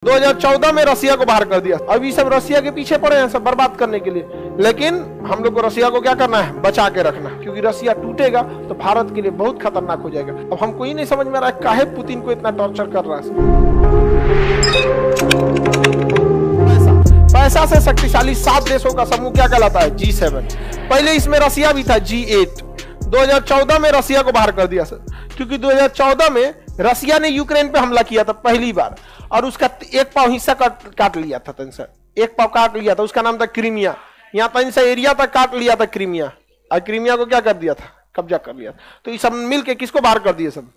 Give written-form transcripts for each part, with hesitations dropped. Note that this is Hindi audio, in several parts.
2014 में रसिया को बाहर कर दिया। अभी सब रसिया के पीछे पड़े हैं सब बर्बाद करने के लिए, लेकिन हम लोग को रसिया को क्या करना है, बचा के रखना, क्योंकि रसिया टूटेगा तो भारत के लिए बहुत खतरनाक हो जाएगा। अब हमको ही नहीं समझ में आ रहा है काहे पुतिन को इतना टॉर्चर कर रहा है। पैसा से शक्तिशाली 7 देशों का समूह क्या कहलाता है, G7। पहले इसमें रसिया भी था, G8। 2014 में रसिया को बाहर कर दिया सर, क्योंकि 2014 में रसिया ने यूक्रेन पे हमला किया था पहली बार, और उसका एक पाव हिस्सा काट लिया था, एक पाव काट लिया था, उसका नाम था क्रीमिया। यहाँ तक सा एरिया तक काट लिया था क्रीमिया, और क्रीमिया को क्या कर दिया था, कब्जा कर लिया। तो ये सब मिलके किसको बाहर कर दिए, सब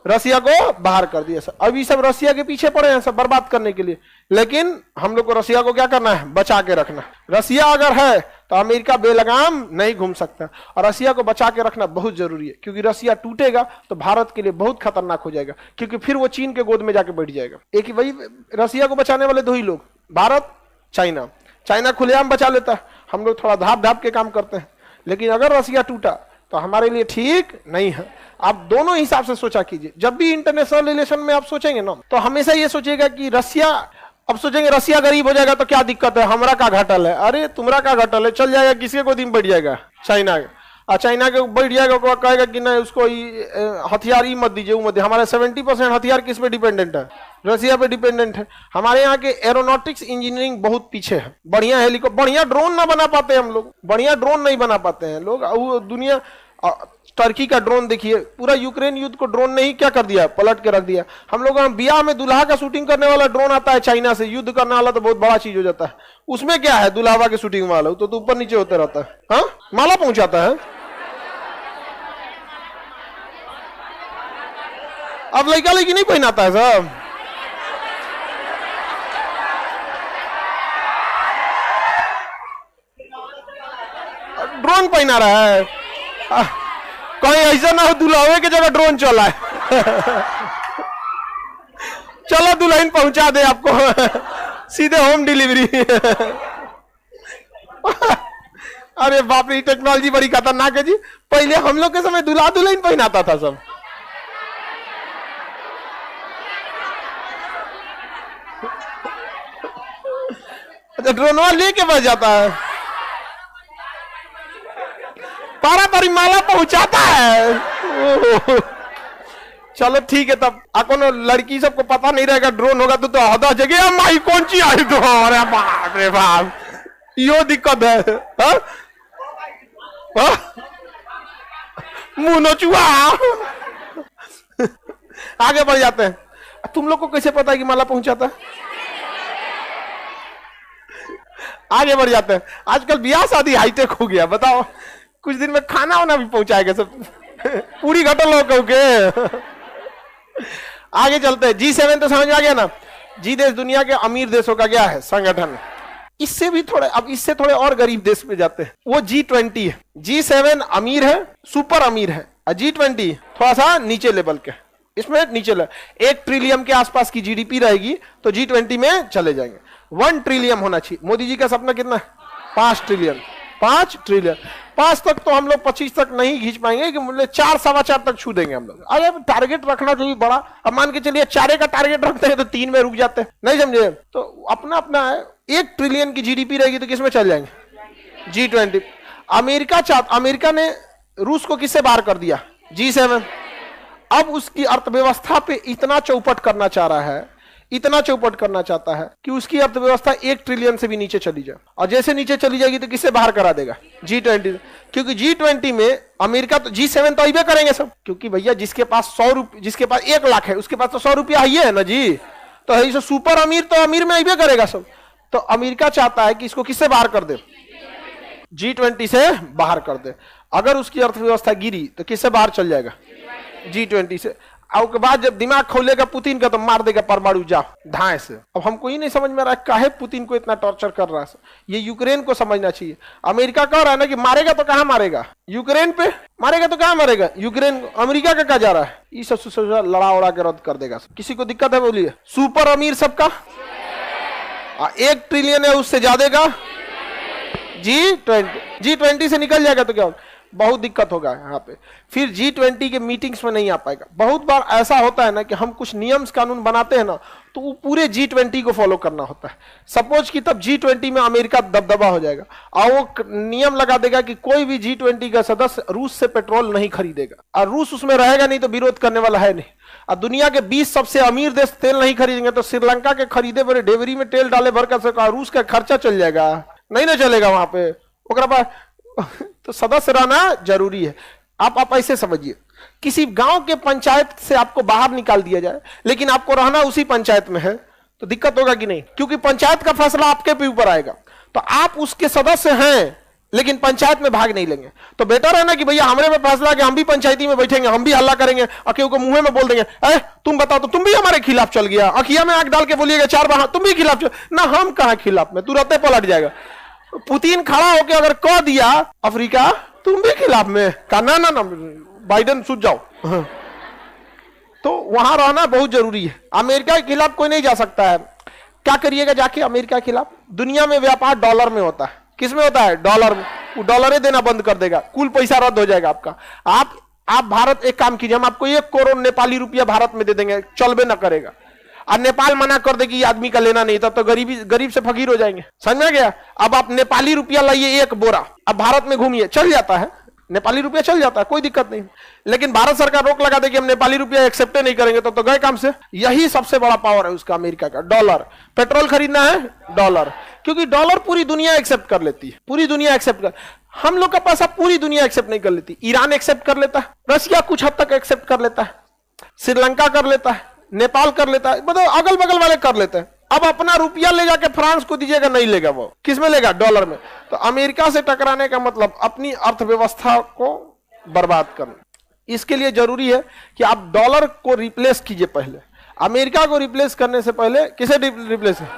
रसिया को बाहर कर दिया सर। अभी सब रसिया के पीछे पड़े हैं सब बर्बाद करने के लिए, लेकिन हम लोग को रसिया को क्या करना है, बचा के रखना। रसिया अगर है तो अमेरिका बेलगाम नहीं घूम सकता, और रसिया को बचा के रखना बहुत जरूरी है, क्योंकि रसिया टूटेगा तो भारत के लिए बहुत खतरनाक हो जाएगा, क्योंकि फिर वो चीन के गोद में जाके बैठ जाएगा। एक ही वही रसिया को बचाने वाले दो ही लोग, भारत, चाइना। चाइना खुलेआम बचा लेता है, हम लोग थोड़ा धाप के काम करते हैं, लेकिन अगर रसिया टूटा तो हमारे लिए ठीक नहीं है। आप दोनों हिसाब से सोचा कीजिए। जब भी इंटरनेशनल रिलेशन में आप सोचेंगे ना, तो हमेशा ये सोचिएगा कि रसिया, अब सोचेंगे रसिया गरीब हो जाएगा तो क्या दिक्कत है, हमारा का घटल है। अरे तुम्हारा का घटल है, चल जाएगा किसके गोदी में बैठ जाएगा, चाइना के। और चाइना के बैठ जाएगा, कहेगा कि नहीं उसको हथियार ही मत दीजिए, वो मत दीजिए। हमारे 70% हथियार किस पे डिपेंडेंट है, रसिया पे डिपेंडेंट है। हमारे यहाँ के एरोनॉटिक्स इंजीनियरिंग बहुत पीछे है। बढ़िया हेलीकॉप्टर, बढ़िया ड्रोन ना बना पाते हम लोग, बढ़िया ड्रोन नहीं बना पाते हैं लोग। वो दुनिया, टर्की का ड्रोन देखिए, पूरा यूक्रेन युद्ध को ड्रोन ने ही क्या कर दिया, पलट के रख दिया। हम लोग बियाह में दुल्हा का शूटिंग करने वाला ड्रोन आता है चाइना से, युद्ध करने वाला तो बहुत बड़ा चीज हो जाता है। उसमें क्या है, दुल्हावा के शूटिंग वाला तो ऊपर नीचे होते रहता है, हाँ माला पहुंचाता है। अब लड़का लड़की नहीं पहनाता है सब, ड्रोन पहना रहा है। कहीं ऐसा ना हो दुल्हावे की जगह ड्रोन चला है। चलो दुल्हन पहुंचा दे आपको सीधे होम डिलीवरी। अरे बाप रे, टेक्नोलॉजी बड़ी खतरनाक है जी। पहले हम लोग के समय दुल्हा दुल्हन पहनाता था सब। अच्छा, ड्रोनवा लेके बच जाता है, पारा पारी माला पहुंचाता है। चलो ठीक है, तब कोनो लड़की सबको पता नहीं रहेगा ड्रोन होगा तो आधा जगह माई कौन सी आई तो, अरे बाप रे बाप, यो दिक्कत है। मुंह नोचुआ। आगे बढ़ जाते हैं। तुम लोग को कैसे पता है कि माला पहुंचाता है? आगे बढ़ जाते हैं। आजकल ब्याह शादी हाईटेक हो गया, बताओ कुछ दिन में खाना वाना भी पहुंचाएगा सब। पूरी घटल हो कहो के। आगे चलते हैं। G7 तो समझ में आ गया ना, जी देश दुनिया के अमीर देशों का क्या है, संगठन। इससे भी थोड़े, अब इससे थोड़े और गरीब देश पे जाते हैं, वो G20 है। G7 अमीर है, सुपर अमीर है, और G20 थोड़ा सा नीचे लेवल के। इसमें नीचे 1 ट्रिलियन के आसपास की GDP रहेगी तो G20 में चले जाएंगे। 1 ट्रिलियन होना चाहिए। मोदी जी का सपना कितना है, 5 ट्रिलियन। 5 ट्रिलियन, 5 तक तो हम लोग 25 तक नहीं खींच पाएंगे, कि मतलब 4 सवा 4 तक छू देंगे हम लोग। अरे टारगेट रखना चाहिए बड़ा। अब मान के चलिए 4 का टारगेट रखते हैं तो 3 में रुक जाते हैं, नहीं समझे। तो अपना अपना है। 1 ट्रिलियन की GDP रहेगी तो किसमें चल जाएंगे, G20। अमेरिका ने रूस को किससे बाहर कर दिया, G7। अब उसकी अर्थव्यवस्था पे इतना चौपट करना चाह रहा है, इतना चौपट करना चाहता है कि उसकी अर्थव्यवस्था 1 ट्रिलियन से भी नीचे चली जाए, और जैसे नीचे चली जाएगी तो किससे बाहर करा देगा, G20। क्योंकि G20 में अमेरिका तो, G7 तो अभी करेंगे सब, क्योंकि भैया जिसके पास 100 रुपये, जिसके पास 1 लाख है उसके पास तो 100 रुपया ही है ना जी। तो है सुपर अमीर, तो अमीर में अभी करेगा सब। तो अमेरिका चाहता है कि इसको किससे बाहर कर दे, G20 से बाहर कर दे। अगर उसकी अर्थव्यवस्था गिरी तो किससे बाहर चल जाएगा, G20 से। और के बाद जब दिमाग खोलेगा पुतिन का तो मार देगा परमाणु जा धाए से। अब हमको ही नहीं समझ में आ रहा है काहे पुतिन को इतना टॉर्चर कर रहा है। ये यूक्रेन को समझना चाहिए। अमेरिका कह रहा है ना कि मारेगा तो कहां मारेगा, यूक्रेन पे मारेगा तो कहां मारेगा, यूक्रेन। अमेरिका का क्या जा रहा है, ये सब लड़ा उड़ा के रद्द कर देगा। किसी को दिक्कत है बोलिए। सुपर अमीर सबका 1 ट्रिलियन है, उससे ज्यादा का G20 से निकल जाएगा तो क्या होगा। बहुत दिक्कत होगा यहाँ पे, फिर G20 के मीटिंग्स में नहीं आ पाएगा। बहुत बार ऐसा होता है ना कि हम कुछ नियम कानून बनाते हैं ना, तो वो पूरे G20 को फॉलो करना होता है। सपोज कि तब G20 में अमेरिका दबदबा हो जाएगा और वो नियम लगा देगा कि कोई भी G20 का सदस्य रूस से पेट्रोल नहीं खरीदेगा, और रूस उसमें रहेगा नहीं तो विरोध करने वाला है नहीं। और दुनिया के 20 सबसे अमीर देश तेल नहीं खरीदेंगे तो श्रीलंका के खरीदे बड़े डेवरी में तेल डाले भर कर रूस का खर्चा चल जाएगा, नहीं ना चलेगा वहां पे। तो सदस्य रहना जरूरी है। आप ऐसे समझिए, किसी गांव के पंचायत से आपको बाहर निकाल दिया जाए लेकिन आपको रहना उसी पंचायत में है, तो दिक्कत होगा कि नहीं? क्योंकि पंचायत का फैसला आपके भी ऊपर आएगा। तो आप उसके सदस्य हैं लेकिन पंचायत में भाग नहीं लेंगे, तो बेटर है ना कि भैया हमारे पे फैसला कि हम भी पंचायती में बैठेंगे, हम भी हल्ला करेंगे, अकेले को मुंह में बोल देंगे, तुम बताओ तो तुम भी हमारे खिलाफ चल गया, अखिया में आंख डाल के बोलिएगा 4 बार तुम भी खिलाफ चल ना, हम कहां खिलाफ में, तुरंत पलट जाएगा। पुतिन खड़ा होकर अगर कह दिया अफ्रीका तुम भी खिलाफ में, कहा ना ना ना बाइडेन सूझ जाओ। तो वहां रहना बहुत जरूरी है। अमेरिका के खिलाफ कोई नहीं जा सकता है। क्या करिएगा जाके अमेरिका के खिलाफ? दुनिया में व्यापार डॉलर में होता है। किस में होता है? डॉलर में। वो डॉलर ही देना बंद कर देगा, कुल पैसा रद्द हो जाएगा आपका। आप भारत एक काम कीजिए, हम आपको 1 करोड़ नेपाली रुपया भारत में दे देंगे, चलबे ना करेगा। और नेपाल मना कर दे कि आदमी का लेना नहीं, तब तो गरीब से फकीर हो जाएंगे। समझ में गया? अब आप नेपाली रुपया लाइए 1 बोरा, अब भारत में घूमिए, चल जाता है नेपाली रुपया, चल जाता है, कोई दिक्कत नहीं। लेकिन भारत सरकार रोक लगा दे कि हम नेपाली रुपया एक्सेप्ट नहीं करेंगे, तो गए काम से। यही सबसे बड़ा पावर है उसका, अमेरिका का। डॉलर, पेट्रोल खरीदना है डॉलर, क्योंकि डॉलर पूरी दुनिया एक्सेप्ट कर लेती है, पूरी दुनिया एक्सेप्ट कर। हम लोग का पैसा पूरी दुनिया एक्सेप्ट नहीं कर लेती। ईरान एक्सेप्ट कर लेता है, रशिया कुछ हद तक एक्सेप्ट कर लेता है, श्रीलंका कर लेता है, नेपाल कर लेता है, मतलब अगल बगल वाले कर लेते हैं। अब अपना रुपया ले जाके फ्रांस को दीजिएगा, नहीं लेगा वो। किस में लेगा? डॉलर में। तो अमेरिका से टकराने का मतलब अपनी अर्थव्यवस्था को बर्बाद करना। इसके लिए जरूरी है कि आप डॉलर को रिप्लेस कीजिए पहले। अमेरिका को रिप्लेस करने से पहले किसे रिप्लेस है?